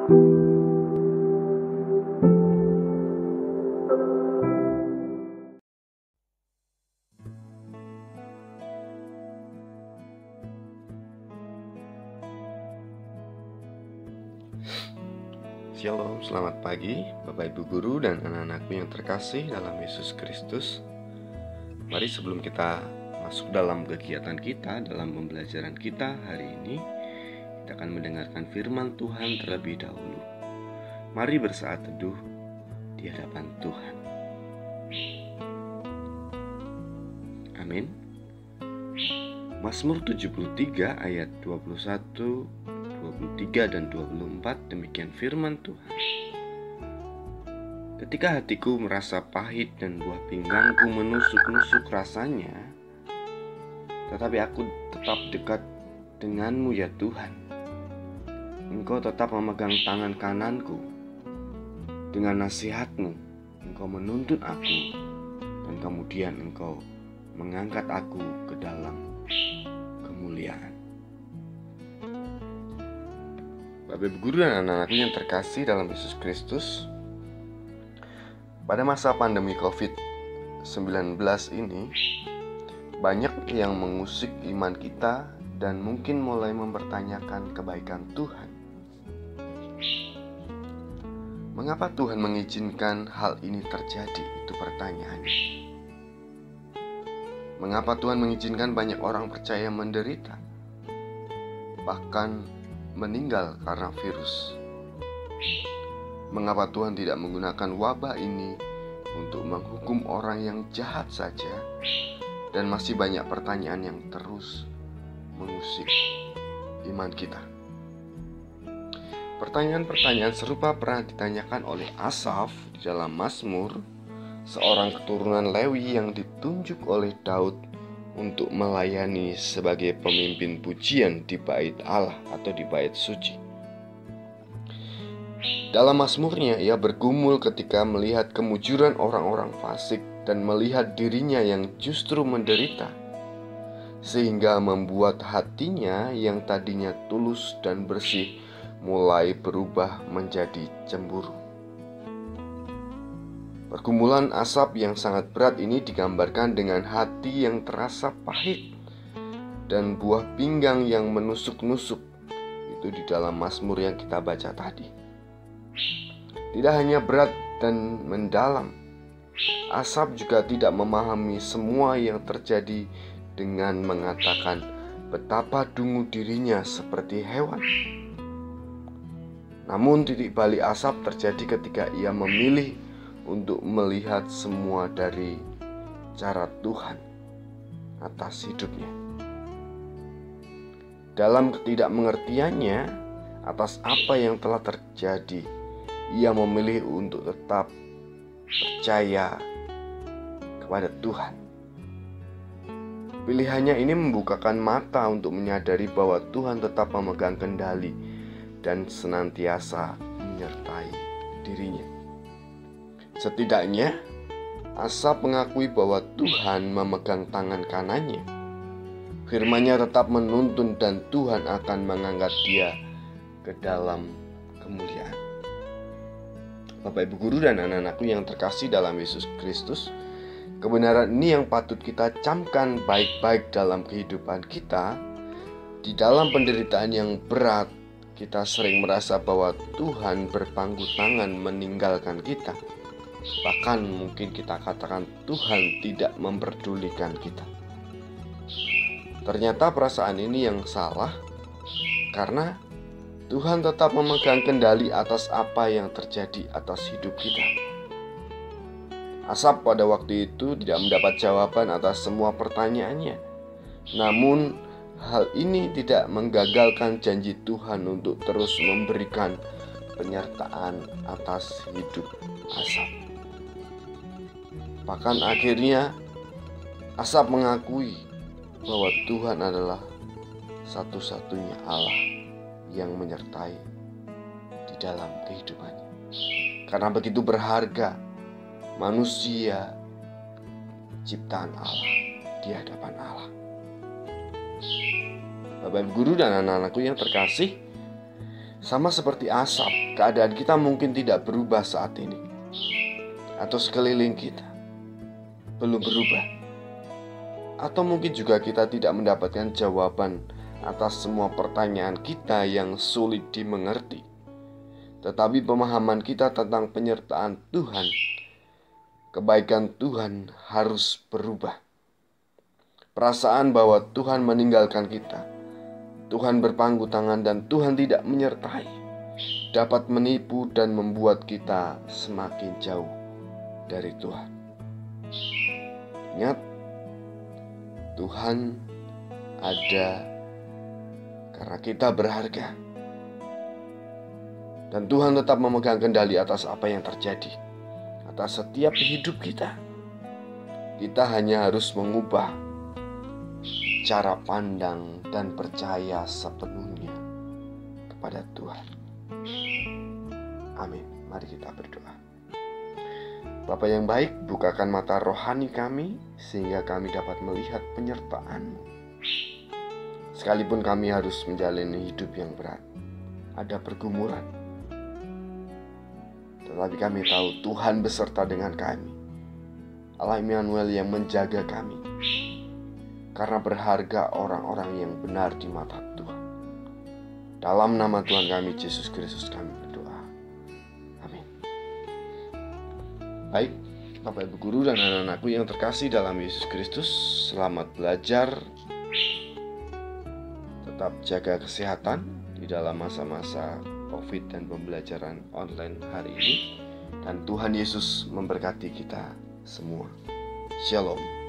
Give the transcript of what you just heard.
Shalom, selamat pagi Bapak Ibu Guru dan anak-anakku yang terkasih dalam Yesus Kristus. Mari sebelum kita masuk dalam kegiatan kita, dalam pembelajaran kita hari ini, kita akan mendengarkan firman Tuhan terlebih dahulu. Mari bersaat teduh di hadapan Tuhan. Amin. Mazmur 73 ayat 21, 23 dan 24 demikian firman Tuhan. Ketika hatiku merasa pahit dan buah pinggangku menusuk-nusuk rasanya, tetapi aku tetap dekat denganmu ya Tuhan. Engkau tetap memegang tangan kananku. Dengan nasihatmu, Engkau menuntun aku, dan kemudian Engkau mengangkat aku ke dalam kemuliaan. Bapak Ibu Guru dan anak-anakku yang terkasih dalam Yesus Kristus, pada masa pandemi COVID-19 ini, banyak yang mengusik iman kita dan mungkin mulai mempertanyakan kebaikan Tuhan. Mengapa Tuhan mengizinkan hal ini terjadi? Itu pertanyaannya. Mengapa Tuhan mengizinkan banyak orang percaya menderita, bahkan meninggal karena virus? Mengapa Tuhan tidak menggunakan wabah ini untuk menghukum orang yang jahat saja? Dan masih banyak pertanyaan yang terus mengusik iman kita. Pertanyaan-pertanyaan serupa pernah ditanyakan oleh Asaf di dalam Mazmur, seorang keturunan Lewi yang ditunjuk oleh Daud untuk melayani sebagai pemimpin pujian di bait Allah atau di bait suci. Dalam mazmurnya, ia bergumul ketika melihat kemujuran orang-orang fasik dan melihat dirinya yang justru menderita, sehingga membuat hatinya yang tadinya tulus dan bersih mulai berubah menjadi cemburu. Pergumulan Asaf yang sangat berat ini digambarkan dengan hati yang terasa pahit dan buah pinggang yang menusuk-nusuk. Itu di dalam mazmur yang kita baca tadi. Tidak hanya berat dan mendalam, Asaf juga tidak memahami semua yang terjadi dengan mengatakan betapa dungu dirinya seperti hewan. Namun titik balik Asaf terjadi ketika ia memilih untuk melihat semua dari cara Tuhan atas hidupnya. Dalam ketidakmengertiannya atas apa yang telah terjadi, ia memilih untuk tetap percaya kepada Tuhan. Pilihannya ini membukakan mata untuk menyadari bahwa Tuhan tetap memegang kendali dan senantiasa menyertai dirinya. Setidaknya, Asaf mengakui bahwa Tuhan memegang tangan kanannya. Firman-Nya tetap menuntun dan Tuhan akan mengangkat dia ke dalam kemuliaan. Bapak Ibu Guru dan anak-anakku yang terkasih dalam Yesus Kristus, kebenaran ini yang patut kita camkan baik-baik dalam kehidupan kita. Di dalam penderitaan yang berat, kita sering merasa bahwa Tuhan berpangku tangan meninggalkan kita. Bahkan mungkin kita katakan Tuhan tidak memperdulikan kita. Ternyata perasaan ini yang salah, karena Tuhan tetap memegang kendali atas apa yang terjadi atas hidup kita. Asaf pada waktu itu tidak mendapat jawaban atas semua pertanyaannya. Namun hal ini tidak menggagalkan janji Tuhan untuk terus memberikan penyertaan atas hidup Asaf. Bahkan akhirnya Asaf mengakui bahwa Tuhan adalah satu-satunya Allah yang menyertai di dalam kehidupannya. Karena begitu berharga manusia ciptaan Allah di hadapan Allah. Bapak Ibu Guru dan anak-anakku yang terkasih, Sama seperti asap, keadaan kita mungkin tidak berubah saat ini, atau sekeliling kita belum berubah, atau mungkin juga kita tidak mendapatkan jawaban atas semua pertanyaan kita yang sulit dimengerti. Tetapi pemahaman kita tentang penyertaan Tuhan, kebaikan Tuhan harus berubah. Perasaan bahwa Tuhan meninggalkan kita, Tuhan berpangku tangan dan Tuhan tidak menyertai, dapat menipu dan membuat kita semakin jauh dari Tuhan. Ingat, Tuhan ada karena kita berharga. Dan Tuhan tetap memegang kendali atas apa yang terjadi, atas setiap hidup kita. Kita hanya harus mengubah cara pandang dan percaya sepenuhnya kepada Tuhan. Amin. Mari kita berdoa. Bapa yang baik, bukakan mata rohani kami sehingga kami dapat melihat penyertaan-Mu. Sekalipun kami harus menjalani hidup yang berat, ada pergumulan, tetapi kami tahu Tuhan beserta dengan kami. Allah Immanuel yang menjaga kami. Karena berharga orang-orang yang benar di mata Tuhan. Dalam nama Tuhan kami, Yesus Kristus, kami berdoa. Amin. Baik, Bapak Ibu Guru dan anak-anakku yang terkasih dalam Yesus Kristus, selamat belajar. Tetap jaga kesehatan di dalam masa-masa COVID dan pembelajaran online hari ini. Dan Tuhan Yesus memberkati kita semua. Shalom.